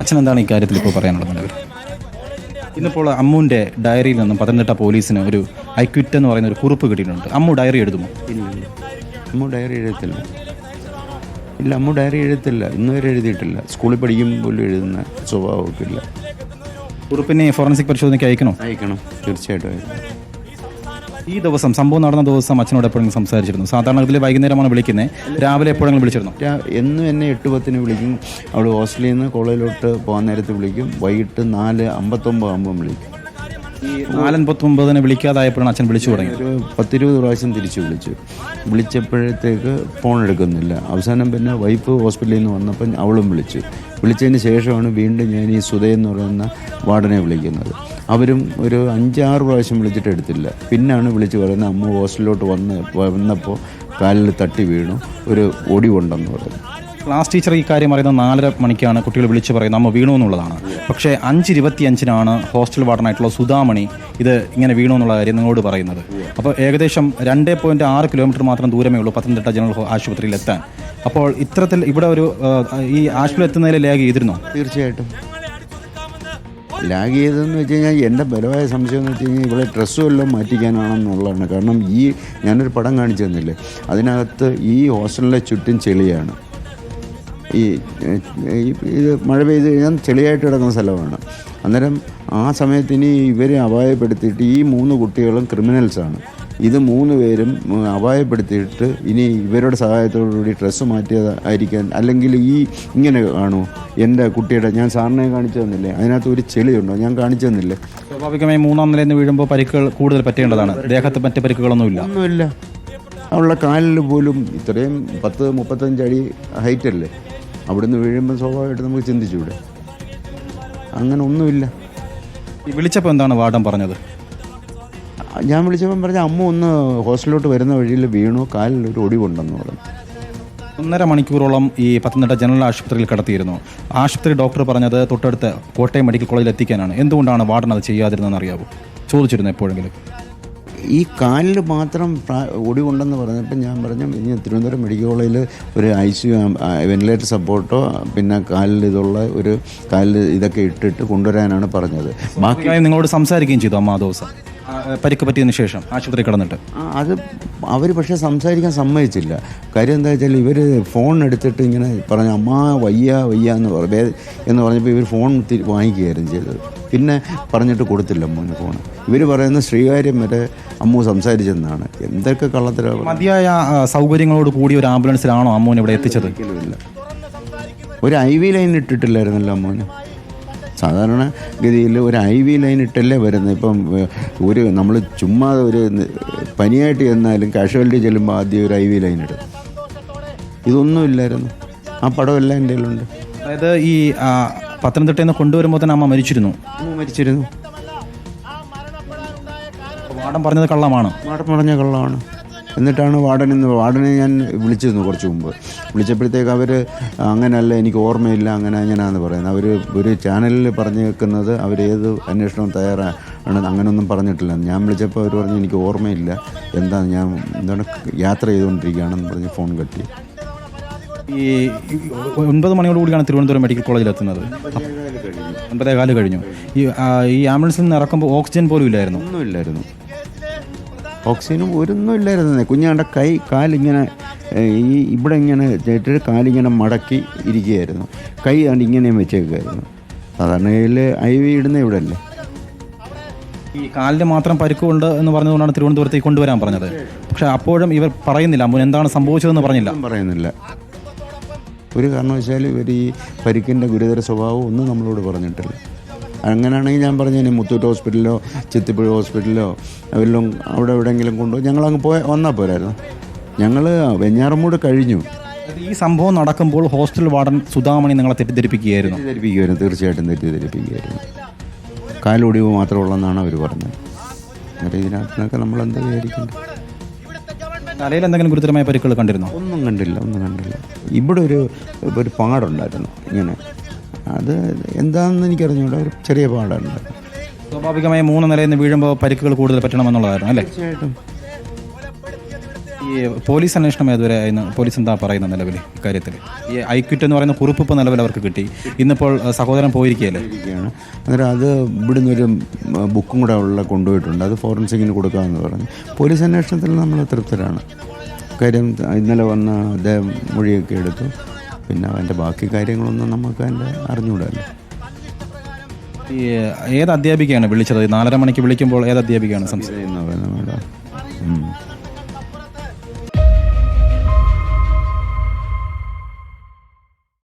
അച്ഛൻ എന്താണ് ഇക്കാര്യത്തിൽ ഇപ്പോൾ പറയാനുള്ളത് നിലവിൽ? ഇന്നിപ്പോൾ അമ്മുവിൻ്റെ ഡയറിയിൽ നിന്നും പത്തനംതിട്ട പോലീസിന് ഒരു ഐ ക്വിറ്റ് എന്ന് പറയുന്ന ഒരു കുറിപ്പ് കിട്ടിയിട്ടുണ്ട്. അമ്മു ഡയറി എഴുതുമോ? ഇല്ല, അമ്മ ഡയറി എഴുതത്തില്ല. ഇല്ല, അമ്മ ഡയറി എഴുതത്തില്ല, ഇന്ന് വരെ എഴുതിയിട്ടില്ല. സ്കൂളിൽ പഠിക്കുമ്പോൾ പോലും എഴുതുന്ന സ്വഭാവമൊക്കെ ഇല്ല. കുറിപ്പിനെ ഫോറൻസിക് പരിശോധനയ്ക്ക് അയക്കണം. തീർച്ചയായിട്ടും അയക്കണം. ഈ ദിവസം സംഭവം നടന്ന ദിവസം അച്ഛനോട് എപ്പോഴെങ്കിലും സംസാരിച്ചിരുന്നു? സാധാരണ ഇതിൽ വൈകുന്നേരമാണ് വിളിക്കുന്നത്, രാവിലെ എപ്പോഴെങ്കിലും വിളിച്ചിരുന്നു? എന്നും എന്നെ 8:10 വിളിക്കും. അവൾ ഹോസ്റ്റലിൽ നിന്ന് കോളേജിലോട്ട് പോകാൻ നേരത്ത് വിളിക്കും. വൈകിട്ട് 4:59 ആകുമ്പം വിളിക്കും. ഈ 4:59 വിളിക്കാതായപ്പോഴാണ് അച്ഛൻ വിളിച്ചു തുടങ്ങി. ഒരു 10-20 പ്രാവശ്യം തിരിച്ചു വിളിച്ചപ്പോഴത്തേക്ക് ഫോൺ എടുക്കുന്നില്ല. അവസാനം പിന്നെ വൈഫ് ഹോസ്പിറ്റലിൽ നിന്ന് വന്നപ്പം അവളും വിളിച്ചതിന് ശേഷമാണ് വീണ്ടും ഞാൻ ഈ സുധയെന്ന് പറയുന്ന വാർഡനെ വിളിക്കുന്നത്. അവരും ഒരു 5-6 പ്രാവശ്യം വിളിച്ചിട്ട് എടുത്തില്ല. പിന്നാണ് വിളിച്ച് പറയുന്നത് അമ്മ ഹോസ്റ്റലിലോട്ട് വന്നപ്പോൾ കാലിൽ തട്ടി വീണു, ഒരു ഒടിവുണ്ടെന്ന് പറഞ്ഞു. ക്ലാസ് ടീച്ചർ ഈ കാര്യം പറയുന്നത് 4:30 മണിക്കാണ് കുട്ടികൾ വിളിച്ച് പറയുന്നത് അമ്മ വീണു എന്നുള്ളതാണ്. പക്ഷേ 5:25 ഹോസ്റ്റൽ വാർഡനായിട്ടുള്ള സുധാമണി ഇത് ഇങ്ങനെ വീണു എന്നുള്ള കാര്യം നിങ്ങളോട് പറയുന്നത്. അപ്പോൾ ഏകദേശം 2.6 കിലോമീറ്റർ മാത്രം ദൂരമേ ഉള്ളൂ പത്തനംതിട്ട ജനറൽ ആശുപത്രിയിൽ എത്താൻ. അപ്പോൾ ഇത്തരത്തിൽ ഇവിടെ ഒരു ഈ ആശുപത്രി എത്തുന്നതിൽ ലാഗ് ചെയ്തിരുന്നോ? തീർച്ചയായിട്ടും ലാഗ് ചെയ്തതെന്ന് വെച്ച് കഴിഞ്ഞാൽ എൻ്റെ ബലമായ സംശയം എന്ന് വെച്ച് കഴിഞ്ഞാൽ ഇവിടെ ഡ്രസ്സും എല്ലാം മാറ്റിക്കാനാണെന്നുള്ളതാണ്. കാരണം ഞാനൊരു പടം കാണിച്ചു തന്നില്ലേ, അതിനകത്ത് ഈ ഹോസ്റ്റലിലെ ചുറ്റും ചെളിയാണ്. ഇത് മഴ പെയ്ത് കഴിഞ്ഞാൽ ചെളിയായിട്ട് കിടക്കുന്ന സ്ഥലമാണ്. അന്നേരം ആ സമയത്ത് ഇനി ഇവരെ അപായപ്പെടുത്തിയിട്ട് ഈ 3 കുട്ടികളും ക്രിമിനൽസാണ്. ഇത് 3 പേരും അപായപ്പെടുത്തിയിട്ട് ഇനി ഇവരുടെ സഹായത്തോടുകൂടി ഡ്രസ്സ് മാറ്റിയതായിരിക്കാൻ, അല്ലെങ്കിൽ ഇങ്ങനെ കാണുമോ? എൻ്റെ കുട്ടിയുടെ ഞാൻ സാറിനെ കാണിച്ചു തന്നില്ലേ, അതിനകത്ത് ഒരു ചെളിയുണ്ടോ? ഞാൻ കാണിച്ചു തന്നില്ലേ. സ്വാഭാവികമായി 3-ാം നിലയിൽ നിന്ന് വീഴുമ്പോൾ പരിക്കുകൾ കൂടുതൽ പറ്റേണ്ടതാണ്. ദേഹത്ത് മറ്റ് പരിക്കുകളൊന്നുമില്ല. അവളുടെ കാലിൽ പോലും ഇത്രയും 10-35 അടി ഹൈറ്റല്ലേ, അവിടുന്ന് വീഴുമ്പോൾ സ്വാഭാവികമായിട്ട് നമുക്ക് ചിന്തിച്ചൂടെ? അങ്ങനെ ഒന്നുമില്ല. വിളിച്ചപ്പോൾ എന്താണ് വാർഡൻ പറഞ്ഞത്? ഞാൻ വിളിച്ചപ്പം പറഞ്ഞ അമ്മ ഒന്ന് ഹോസ്റ്റലിലോട്ട് വരുന്ന വഴിയിൽ വീണു, കാലിൽ ഒരു ഒടിവുണ്ടെന്ന് പറഞ്ഞു. 1.5 മണിക്കൂറോളം ഈ പത്തനംതിട്ട ജനറൽ ആശുപത്രിയിൽ കിടത്തിയിരുന്നു. ആശുപത്രി ഡോക്ടർ പറഞ്ഞത് തൊട്ടടുത്ത് കോട്ടയം മെഡിക്കൽ കോളേജിൽ എത്തിക്കാനാണ്. എന്തുകൊണ്ടാണ് വാർഡൻ അത് ചെയ്യാതിരുന്നതെന്ന് അറിയാവോ? ചോദിച്ചിരുന്നു എപ്പോഴെങ്കിലും? ഈ കാലിൽ മാത്രം ഒടിവുണ്ടെന്ന് പറഞ്ഞപ്പോൾ ഞാൻ പറഞ്ഞു ഇനി തിരുവനന്തപുരം മെഡിക്കൽ കോളേജിൽ ഒരു ICU വെന്റിലേറ്റർ സപ്പോർട്ടോ പിന്നെ കാലിൽ ഒരു കാലിൽ ഇതൊക്കെ ഇട്ടിട്ട് കൊണ്ടുവരാനാണ് പറഞ്ഞത്. ബാക്കി നിങ്ങളോട് സംസാരിക്കുകയും ചെയ്തു അമ്മ ആ ദിവസം പരിക്ക് പറ്റിയതിന് ശേഷം ആശുപത്രി കിടന്നിട്ട്? അത് അവർ പക്ഷേ സംസാരിക്കാൻ സമ്മതിച്ചില്ല. കാര്യം എന്താ വെച്ചാൽ ഇവർ ഫോൺ എടുത്തിട്ട് ഇങ്ങനെ പറഞ്ഞു അമ്മ വയ്യ എന്ന് പറഞ്ഞപ്പോൾ ഇവർ ഫോൺ വാങ്ങിക്കുകയായിരുന്നു ചെയ്തത്. പിന്നെ പറഞ്ഞിട്ട് കൊടുത്തില്ല അമ്മൂന് ഫോൺ. ഇവർ പറയുന്ന ശ്രീകാര്യം വരെ അമ്മു സംസാരിച്ചെന്നാണ്. എന്തൊക്കെ കള്ളത്തരം. മതിയായ സൗകര്യങ്ങളോട് കൂടി ഒരു ആംബുലൻസിലാണോ അമ്മൂന് ഇവിടെ എത്തിച്ചത്? ഇല്ല, ഒരു IV ലൈൻ ഇട്ടിട്ടില്ലായിരുന്നല്ലോ അമ്മൂന്. സാധാരണ ഗതിയിൽ ഒരു IV ലൈൻ ഇട്ടല്ലേ വരുന്നത്. ഇപ്പം നമ്മൾ ചുമ്മാ ഒരു പനിയായിട്ട് ചെന്നാലും കാഷ്വാലിറ്റി ചെല്ലുമ്പോൾ ആദ്യം ഒരു IV ലൈൻ ഇടും. ഇതൊന്നുമില്ലായിരുന്നു. ആ പടമെല്ലാം എൻ്റെ കയ്യിലുണ്ട്. അതായത് ഈ പത്തനംതിട്ടയിൽ നിന്ന് കൊണ്ടുവരുമ്പോൾ തന്നെ അമ്മ മരിച്ചിരുന്നു. വാർഡൻ പറഞ്ഞത് കള്ളമാണ്. വാർഡൻ പറഞ്ഞ കള്ളമാണ്. എന്നിട്ടാണ് വാർഡനെ ഞാൻ വിളിച്ചിരുന്നു കുറച്ച് മുമ്പ്. വിളിച്ചപ്പോഴത്തേക്ക് അവർ അങ്ങനെയല്ല, എനിക്ക് ഓർമ്മയില്ല, അങ്ങനെയാണെന്ന് പറയുന്നത്. അവർ ഒരു ചാനലിൽ പറഞ്ഞു വെക്കുന്നത് അവരേത് അന്വേഷണവും തയ്യാറാണ്, അങ്ങനെയൊന്നും പറഞ്ഞിട്ടില്ല. ഞാൻ വിളിച്ചപ്പോൾ അവർ പറഞ്ഞു എനിക്ക് ഓർമ്മയില്ല, എന്താണ് യാത്ര ചെയ്തുകൊണ്ടിരിക്കുകയാണെന്ന് പറഞ്ഞ് ഫോൺ കട്ടി. ഈ 9 മണിയോടുകൂടിയാണ് തിരുവനന്തപുരം മെഡിക്കൽ കോളേജിൽ എത്തുന്നത്. 9:15 കഴിഞ്ഞു. ഈ ആംബുലൻസിൽ നിന്ന് ഇറക്കുമ്പോൾ ഓക്സിജൻ പോലും ഇല്ലായിരുന്നു. ഒന്നുമില്ലായിരുന്നു. ഓക്സിജനും ഒരൊന്നും ഇല്ലായിരുന്നു. കുഞ്ഞാണ്ട കാലിങ്ങനെ ഇവിടെ ഇങ്ങനെ ചേട്ടിട്ട് കാലിങ്ങനെ മടക്കി ഇരിക്കുകയായിരുന്നു. കൈ കണ്ട് ഇങ്ങനെയും വെച്ചേക്കുമായിരുന്നു. സാധാരണ കയ്യിൽ IV ഇടുന്ന ഇവിടെ അല്ലേ. ഈ കാലിന് മാത്രം പരിക്കുണ്ട് എന്ന് പറഞ്ഞതുകൊണ്ടാണ് തിരുവനന്തപുരത്തേക്ക് കൊണ്ടുവരാൻ പറഞ്ഞത്. പക്ഷെ അപ്പോഴും ഇവർ പറയുന്നില്ല അമ്മ എന്താണ് സംഭവിച്ചതെന്ന് പറയുന്നില്ല. ഒരു കാരണവശാലും ഇവർ ഈ പരിക്കിൻ്റെ ഗുരുതര സ്വഭാവം ഒന്നും നമ്മളോട് പറഞ്ഞിട്ടില്ല. അങ്ങനെയാണെങ്കിൽ ഞാൻ പറഞ്ഞു മുത്തൂറ്റ് ഹോസ്പിറ്റലിലോ ചിത്തിപ്പുഴ ഹോസ്പിറ്റലിലോ എല്ലാം അവിടെ എവിടെയെങ്കിലും കൊണ്ടുപോയി ഞങ്ങളങ്ങ് വന്നാൽ പോരായിരുന്നു. ഞങ്ങൾ വെഞ്ഞാറമൂട് കഴിഞ്ഞു. ഈ സംഭവം നടക്കുമ്പോൾ ഹോസ്റ്റൽ വാർഡൻ സുധാമണി നിങ്ങളെ തെറ്റിദ്ധരിപ്പിക്കുകയായിരുന്നു? തീർച്ചയായിട്ടും തെറ്റിദ്ധരിപ്പിക്കുകയായിരുന്നു. കാലൊടിവ് മാത്രമുള്ളതെന്നാണ് അവർ പറഞ്ഞത്. എന്നിട്ട് ഇതിനകത്തൊക്കെ നമ്മൾ എന്താ വിചാരിക്കേണ്ടത്? തലയിൽ എന്തെങ്കിലും ഗുരുതരമായ പരിക്കുകൾ കണ്ടിരുന്നോ? ഒന്നും കണ്ടില്ല. ഇവിടെ ഒരു പാടുണ്ടായിരുന്നു ഇങ്ങനെ. അത് എന്താണെന്ന് എനിക്കറിഞ്ഞൂടെ, ഒരു ചെറിയ പാടുണ്ടായിരുന്നു. സ്വാഭാവികമായി 3 നിലയിൽ നിന്ന് വീഴുമ്പോൾ പരിക്കുകൾ കൂടുതൽ പറ്റണമെന്നുള്ളതായിരുന്നു അല്ലേ? തീർച്ചയായിട്ടും. ഈ പോലീസ് അന്വേഷണം ഏതുവരെ ആയിരുന്നു? പോലീസ് എന്താ പറയുന്നത് നിലവിൽ ഇക്കാര്യത്തിൽ? ഈ ഐക്വിറ്റ് എന്ന് പറയുന്ന കുറിപ്പ് ഇപ്പോൾ നിലവിൽ അവർക്ക് കിട്ടി. ഇന്നിപ്പോൾ സഹോദരൻ പോയിരിക്കുകയല്ലേ? ഇരിക്കുകയാണ്. അന്നേരം അത് ഇവിടുന്ന് ഒരു ബുക്കും കൂടെ ഉള്ള കൊണ്ടുപോയിട്ടുണ്ട്. അത് ഫോറൻസിക്കിന് കൊടുക്കാമെന്ന് പറഞ്ഞു. പോലീസ് അന്വേഷണത്തിൽ നമ്മൾ തൃപ്തരാണ്. കാര്യം ഇന്നലെ വന്ന അദ്ദേഹം മൊഴിയൊക്കെ എടുത്തു. പിന്നെ അതിൻ്റെ ബാക്കി കാര്യങ്ങളൊന്നും നമുക്ക് അതിൻ്റെ അറിഞ്ഞുകൂടല്ലോ. ഈ ഏത് അധ്യാപികയാണ് വിളിച്ചത്? 4:30 മണിക്ക് വിളിക്കുമ്പോൾ ഏത് അധ്യാപികയാണ് സംസാരിക്കുന്നത്?